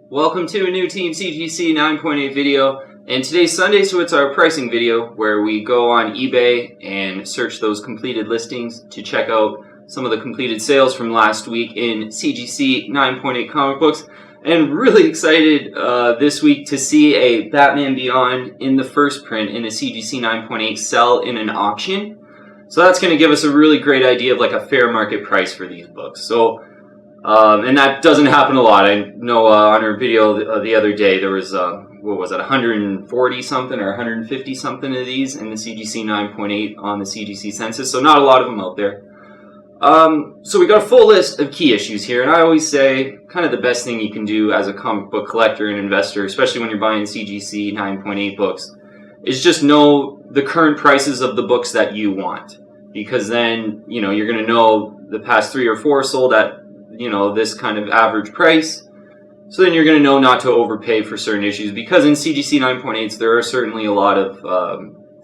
Welcome to a new Team CGC 9.8 video, and today's Sunday, so it's our pricing video where we go on eBay and search those completed listings to check out some of the completed sales from last week in CGC 9.8 comic books. And really excited this week to see a Batman Beyond in the first print in a CGC 9.8 sell in an auction. So that's going to give us a really great idea of like a fair market price for these books. So and that doesn't happen a lot. I know on our video the other day there was, what was it, 140 something or 150 something of these in the CGC 9.8 on the CGC census, so not a lot of them out there. So we got a full list of key issues here, and I always say kind of the best thing you can do as a comic book collector and investor, especially when you're buying CGC 9.8 books, is just know the current prices of the books that you want, because then, you know, you're going to know the past 3 or 4 sold at, you know, this kind of average price. So then you're going to know not to overpay for certain issues, because in CGC 9.8s there are certainly a lot of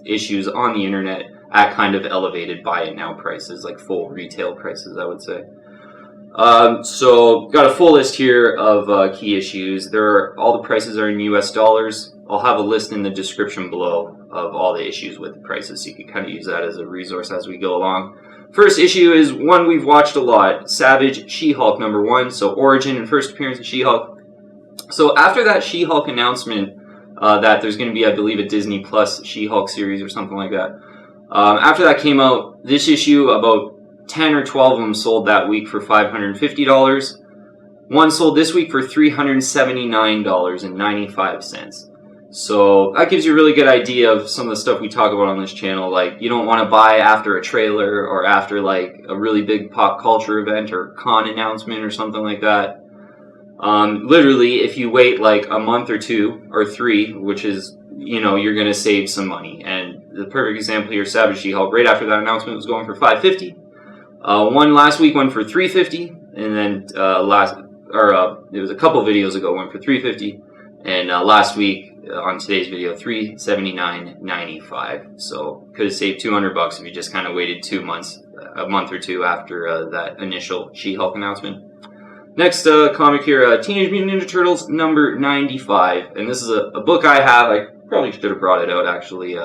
issues on the internet at kind of elevated buy it now prices, like full retail prices, I would say. So got a full list here of key issues. All the prices are in US dollars. I'll have a list in the description below of all the issues with the prices, so you can kind of use that as a resource as we go along. First issue is one we've watched a lot, Savage She-Hulk #1, so origin and first appearance of She-Hulk. So after that She-Hulk announcement that there's going to be, I believe, a Disney Plus She-Hulk series or something like that, after that came out, this issue, about 10 or 12 of them sold that week for $550. One sold this week for $379.95. So that gives you a really good idea of some of the stuff we talk about on this channel. Like, you don't want to buy after a trailer or after like a really big pop culture event or con announcement or something like that. Literally, if you wait like a month or 2 or 3, which is, you know, you're going to save some money. And the perfect example here, Savage She-Hulk, right after that announcement was going for $550. One last week went for $350, and then it was a couple videos ago, went for $350, and last week on today's video, $379.95. So could have saved $200 if you just kind of waited 2 months, a month or 2 after that initial She-Hulk announcement. Next comic here, Teenage Mutant Ninja Turtles #95, and this is a book I have. I probably should have brought it out actually.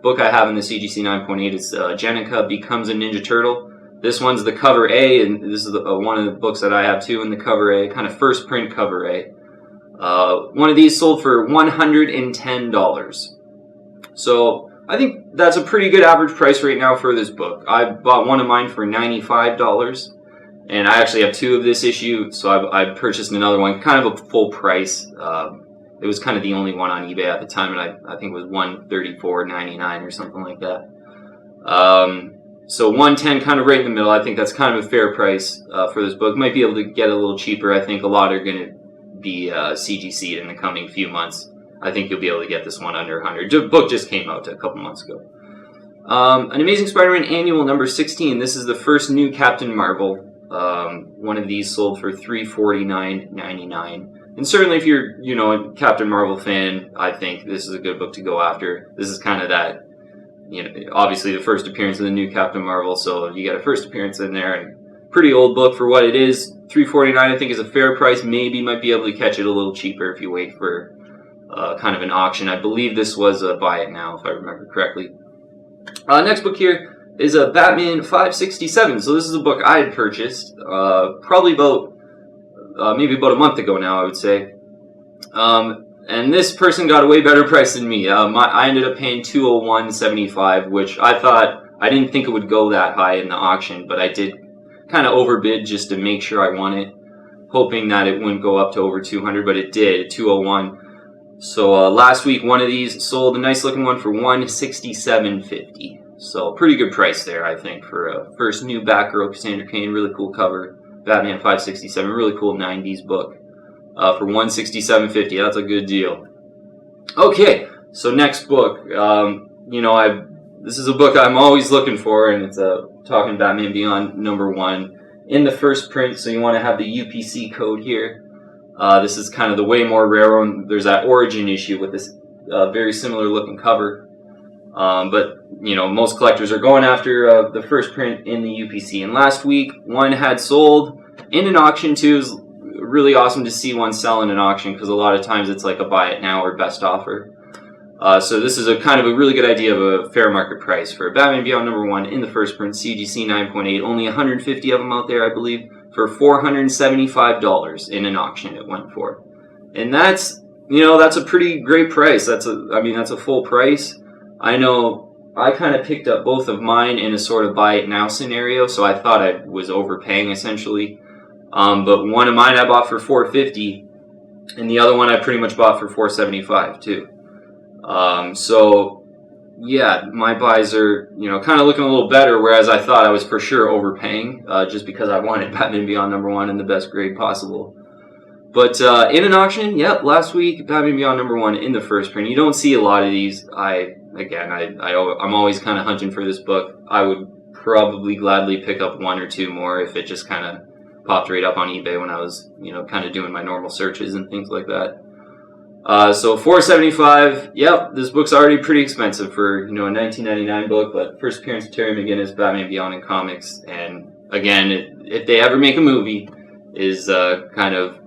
Book I have in the CGC 9.8 is Jennika Becomes a Ninja Turtle. This one's the cover A, and this is one of the books that I have too in the cover A, kind of first print cover A. One of these sold for $110. So I think that's a pretty good average price right now for this book. I bought one of mine for $95, and I actually have 2 of this issue, so I purchased another one, kind of a full price. It was kind of the only one on eBay at the time, and I think it was $134.99 or something like that. So $110, kind of right in the middle. I think that's kind of a fair price for this book. Might be able to get a little cheaper. I think a lot are going to be CGC'd in the coming few months. I think you'll be able to get this one under 100. The book just came out a couple months ago. An Amazing Spider-Man Annual #16. This is the first new Captain Marvel. One of these sold for $349.99. And certainly if you're, you know, a Captain Marvel fan, I think this is a good book to go after. This is kind of that, you know, obviously the first appearance of the new Captain Marvel, so you get a first appearance in there, and pretty old book for what it is. $349 I think is a fair price. Maybe might be able to catch it a little cheaper if you wait for kind of an auction. I believe this was a buy it now, if I remember correctly. Next book here is a Batman 567. So this is a book I had purchased probably about maybe about a month ago now, I would say. And this person got a way better price than me. I ended up paying $201.75, which I didn't think it would go that high in the auction, but I did kind of overbid just to make sure I won it, hoping that it wouldn't go up to over 200, but it did, 201. So last week, one of these sold, a nice looking one, for $167.50. So pretty good price there, I think, for a first new Batgirl, Cassandra Cain, really cool cover. Batman 567, really cool 90s book. For $167.50, that's a good deal. Okay, so next book. You know, this is a book I'm always looking for, and it's talking Batman Beyond #1 in the first print. So you want to have the UPC code here. This is kind of the way more rare one. There's that origin issue with this very similar looking cover. But you know, most collectors are going after the first print in the UPC. And last week, one had sold in an auction too. It was really awesome to see one sell in an auction, because a lot of times it's like a buy it now or best offer. So this is a kind of a really good idea of a fair market price for Batman Beyond #1 in the first print, CGC 9.8. Only 150 of them out there, I believe, for $475 in an auction it went for. And that's, that's a pretty great price. That's a full price. I know I kind of picked up both of mine in a sort of buy it now scenario, so I thought I was overpaying essentially. But one of mine I bought for $450, and the other one I pretty much bought for $475 too. So yeah, my buys are, kind of looking a little better, whereas I thought I was for sure overpaying, just because I wanted Batman Beyond #1 in the best grade possible. But in an auction, yep, last week, Batman Beyond #1 in the first print. You don't see a lot of these. I'm always kind of hunting for this book. I would probably gladly pick up one or two more if it just kind of popped right up on eBay when I was, kind of doing my normal searches and things like that. So $475, yep, this book's already pretty expensive for, a $19.99 book, but first appearance of Terry McGinnis, Batman Beyond in comics, and again, if they ever make a movie, is kind of,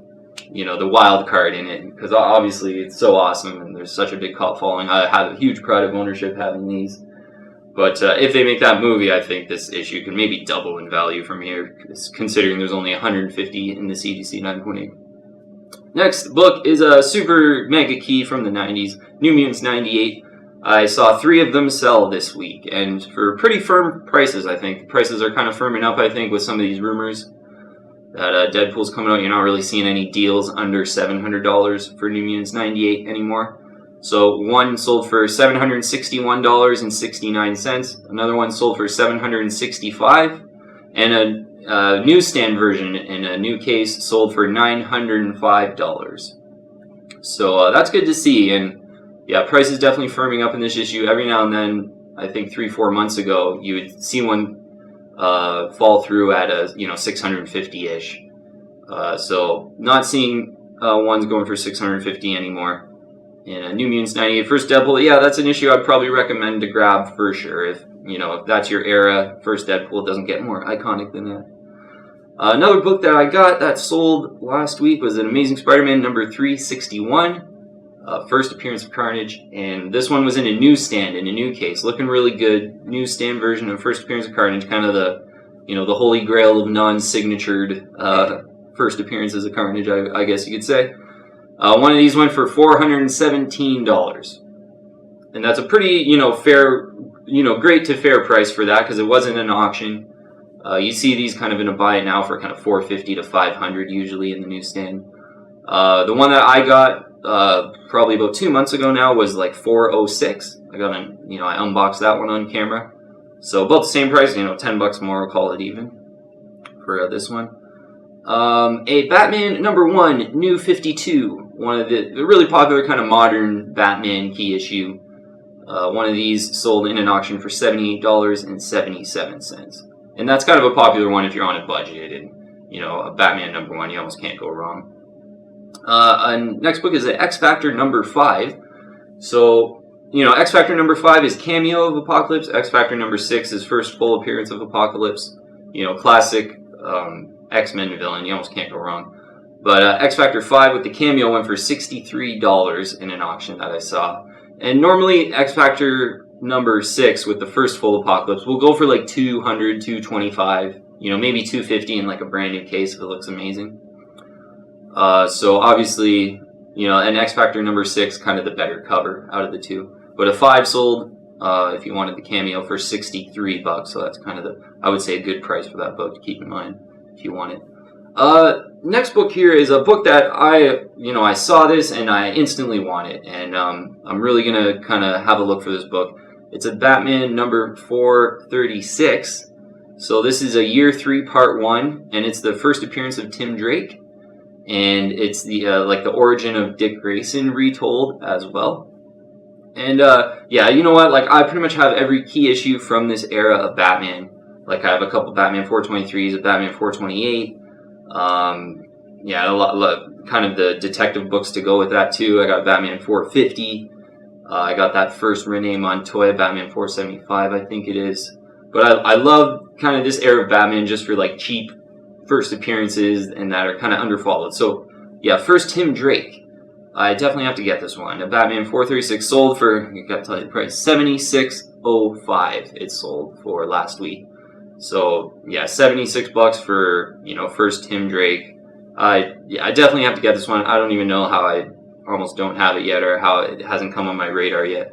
the wild card in it, because obviously it's so awesome, and there's such a big cult following. I have a huge pride of ownership having these, but if they make that movie, I think this issue could maybe double in value from here, considering there's only 150 in the CGC 9.8. Next book is a super mega key from the 90s, New Mutants 98. I saw 3 of them sell this week, and for pretty firm prices, I think. The prices are kind of firming up, I think, with some of these rumors that Deadpool's coming out. You're not really seeing any deals under $700 for New Mutants 98 anymore. So one sold for $761.69, another one sold for $765, and a newsstand version in a new case sold for $905. So that's good to see, and yeah, price is definitely firming up in this issue. Every now and then, I think 3-4 months ago, you would see one fall through at a 650-ish. So not seeing ones going for 650 anymore. In New Mutants 98, first Deadpool, yeah, that's an issue I'd probably recommend to grab for sure. If that's your era, first Deadpool doesn't get more iconic than that. Another book that I got that sold last week was an Amazing Spider-Man number 361, first appearance of Carnage, and this one was in a newsstand in a new case, looking really good. Newsstand version of first appearance of Carnage, kind of the the holy grail of non-signatured first appearances of Carnage, I guess you could say. One of these went for $417, and that's a pretty fair, great to fair price for that, because it wasn't an auction. You see these kind of in a buy it now for kind of $450 to $500 usually in the newsstand. The one that I got probably about 2 months ago now was like $406. I got I unboxed that one on camera. So about the same price, $10 more, I'll call it even for this one. A Batman #1, New 52, one of the really popular kind of modern Batman key issue. One of these sold in an auction for $78.77. And that's kind of a popular one if you're on a budget, and a Batman #1, you almost can't go wrong. Next book is X Factor #5. So, X Factor #5 is Cameo of Apocalypse. X Factor #6 is first full appearance of Apocalypse. Classic X-Men villain, you almost can't go wrong. But X Factor 5 with the cameo went for $63 in an auction that I saw. And normally X Factor #6 with the first full Apocalypse will go for like $200, $225, maybe $250 in like a brand new case if it looks amazing. So obviously, an X Factor #6 kind of the better cover out of the two. But a 5 sold, if you wanted the cameo, for $63. So that's kind of I would say a good price for that book to keep in mind if you want it. Next book here is a book that I saw this and I instantly want it, and I'm really gonna kind of have a look for this book. It's a Batman number 436. So this is a year 3 part 1, and it's the first appearance of Tim Drake, and it's the the origin of Dick Grayson retold as well. And yeah, you know what? Like, I pretty much have every key issue from this era of Batman. Like, I have a couple Batman 423s, a Batman 428. Yeah, a lot, kind of the detective books to go with that too. I got Batman 450. I got that first Renee Montoya Batman 475, I think it is. But I love kind of this era of Batman just for like cheap, first appearances and that are kind of underfollowed. So, yeah, first Tim Drake. I definitely have to get this one. A Batman 436 sold for, you got to tell you the price, $76.05 it sold for last week. So, yeah, $76 for, first Tim Drake. I definitely have to get this one. I don't even know how I almost don't have it yet or how it hasn't come on my radar yet.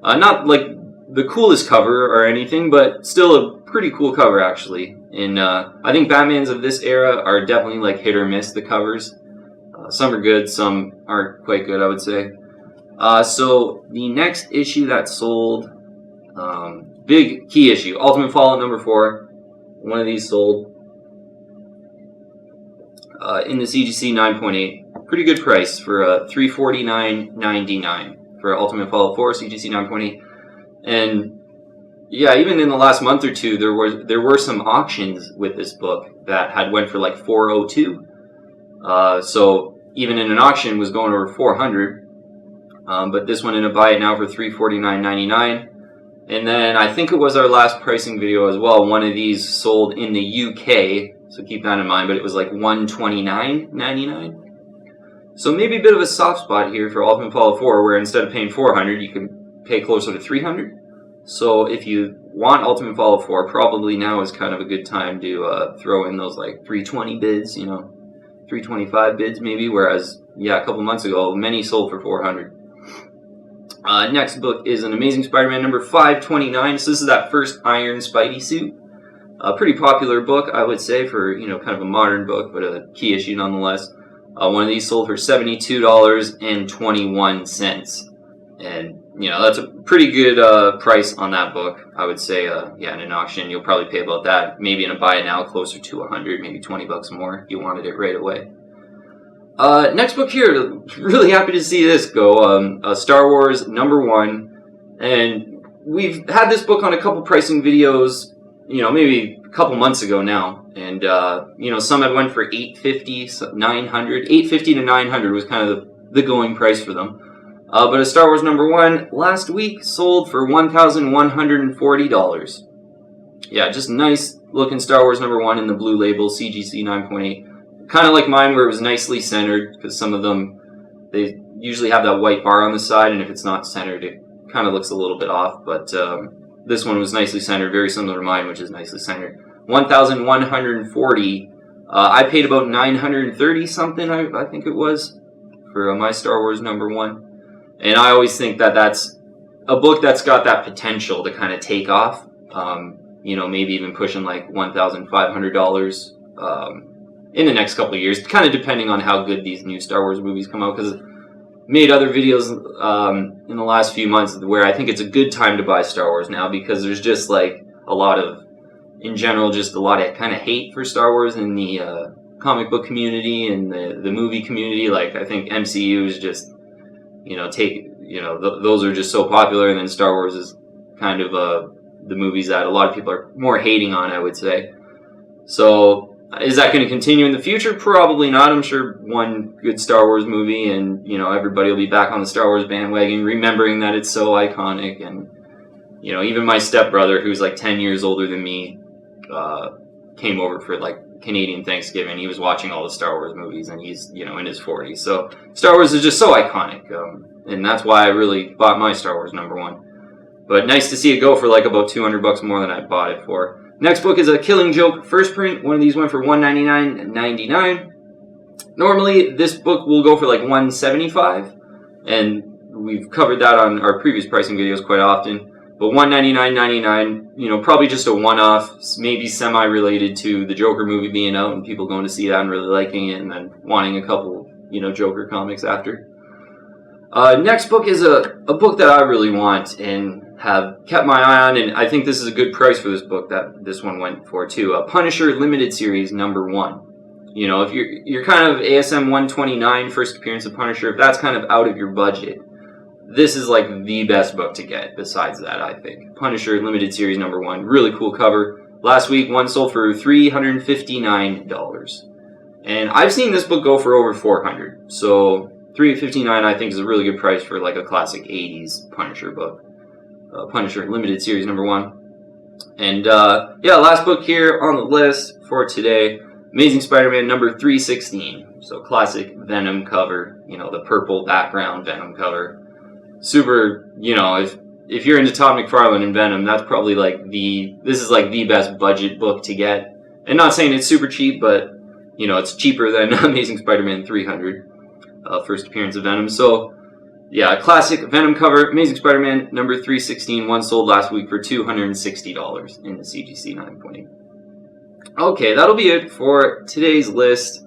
Not like the coolest cover or anything, but still a pretty cool cover, actually. And I think Batmans of this era are definitely like hit or miss, the covers. Some are good, some aren't quite good, I would say. So the next issue that sold, big key issue, Ultimate Fallout number 4. One of these sold in the CGC 9.8. Pretty good price for $349.99 for Ultimate Fallout 4 CGC 9.8. And yeah, even in the last month or two, there were some auctions with this book that had went for like $402. So even in an auction was going over $400. But this one in a buy it now for $349.99. And then I think it was our last pricing video as well. One of these sold in the UK, so keep that in mind. But it was like $129.99. So maybe a bit of a soft spot here for Ultimate Fallout 4, where instead of paying $400, you can pay closer to $300. So if you want Ultimate Fallout 4, probably now is kind of a good time to throw in those like 320 bids, 325 bids maybe. Whereas, yeah, a couple months ago, many sold for $400. Next book is an Amazing Spider-Man number 529. So this is that first Iron Spidey suit. A pretty popular book, I would say, for kind of a modern book, but a key issue nonetheless. One of these sold for $72.21, and that's a pretty good price on that book. I would say, in an auction you'll probably pay about that. Maybe in a buy it now closer to $100, maybe $20 more if you wanted it right away. Next book here, really happy to see this go. Star Wars number 1, and we've had this book on a couple pricing videos, maybe a couple months ago now, and some had went for $850, $900, $850 to $900 was kind of the going price for them. But a Star Wars number 1 last week sold for $1,140. Yeah, just nice looking Star Wars number 1 in the blue label, CGC 9.8. Kind of like mine, where it was nicely centered, because some of them, they usually have that white bar on the side, and if it's not centered, it kind of looks a little bit off. But this one was nicely centered, very similar to mine, which is nicely centered. $1,140. I paid about $930 something, I think it was, for my Star Wars number 1. And I always think that that's a book that's got that potential to kind of take off. Maybe even pushing like $1,500 in the next couple of years, kind of depending on how good these new Star Wars movies come out. Because I made other videos in the last few months where I think it's a good time to buy Star Wars now, because there's just like a lot of, in general, just a lot of kind of hate for Star Wars in the comic book community and the movie community. Like, I think MCU is just, those are just so popular, and then Star Wars is kind of the movies that a lot of people are more hating on, I would say. So, is that going to continue in the future? Probably not. I'm sure one good Star Wars movie and, everybody will be back on the Star Wars bandwagon, remembering that it's so iconic. And, even my stepbrother, who's like 10 years older than me, came over for like Canadian Thanksgiving. He was watching all the Star Wars movies, and he's, in his 40s. So Star Wars is just so iconic. And that's why I really bought my Star Wars number 1. But nice to see it go for like about $200 more than I bought it for. Next book is a Killing Joke first print. One of these went for $199.99. Normally, this book will go for like $175, and we've covered that on our previous pricing videos quite often. But $199.99, probably just a one-off, maybe semi-related to the Joker movie being out and people going to see that and really liking it, and then wanting a couple, Joker comics after. Next book is a book that I really want and have kept my eye on, and I think this is a good price for this book that this one went for too. Punisher Limited Series number 1. If you're kind of ASM 129, first appearance of Punisher, if that's kind of out of your budget, this is like the best book to get besides that, I think. Punisher Limited Series number 1. Really cool cover. Last week, one sold for $359. And I've seen this book go for over $400. So $359 I think is a really good price for like a classic 80s Punisher book. Punisher Limited Series number 1. And last book here on the list for today. Amazing Spider-Man number 316. So classic Venom cover, you know, the purple background Venom cover. Super, you know, if you're into Todd McFarlane and Venom, that's probably like this is like the best budget book to get. And not saying it's super cheap, but, you know, it's cheaper than Amazing Spider-Man 300, first appearance of Venom. So, yeah, classic Venom cover, Amazing Spider-Man number 316, one sold last week for $260 in the CGC 9.8. Okay, that'll be it for today's list.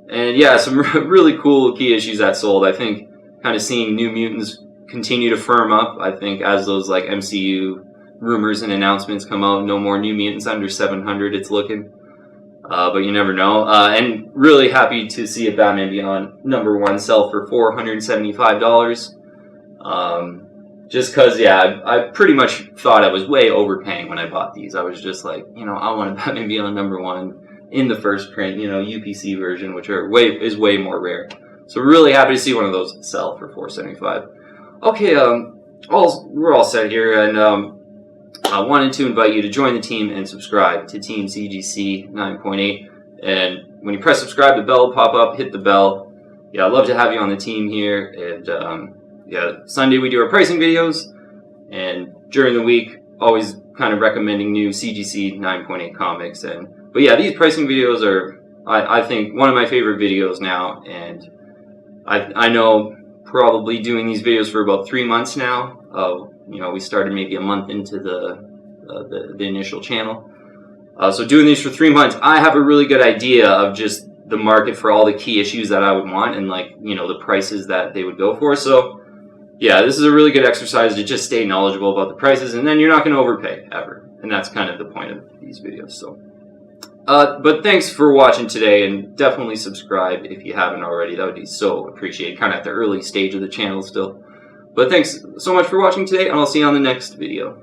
And yeah, some really cool key issues that sold. I think kind of seeing New Mutants continue to firm up. I think as those like MCU rumors and announcements come out, no more New Mutants under 700, it's looking. But you never know. And really happy to see a Batman Beyond number 1 sell for $475. Just because, yeah, I pretty much thought I was way overpaying when I bought these. I was just like, you know, I want a Batman Beyond number 1 in the first print, you know, UPC version, which is way more rare. So really happy to see one of those sell for $475. Okay, we're all set here, and I wanted to invite you to join the team and subscribe to Team CGC 9.8. And when you press subscribe, the bell will pop up. Hit the bell. Yeah, I'd love to have you on the team here. And yeah, Sunday we do our pricing videos, and during the week, always kind of recommending new CGC 9.8 comics. But yeah, these pricing videos are, I think, one of my favorite videos now. And I know probably doing these videos for about 3 months now. You know, we started maybe a month into the initial channel. So doing these for 3 months, I have a really good idea of just the market for all the key issues that I would want, and like, you know, the prices that they would go for. So yeah, this is a really good exercise to just stay knowledgeable about the prices, and then you're not going to overpay ever. And that's kind of the point of these videos. So, but thanks for watching today, and definitely subscribe if you haven't already. That would be so appreciated, kind of at the early stage of the channel still. But thanks so much for watching today, and I'll see you on the next video.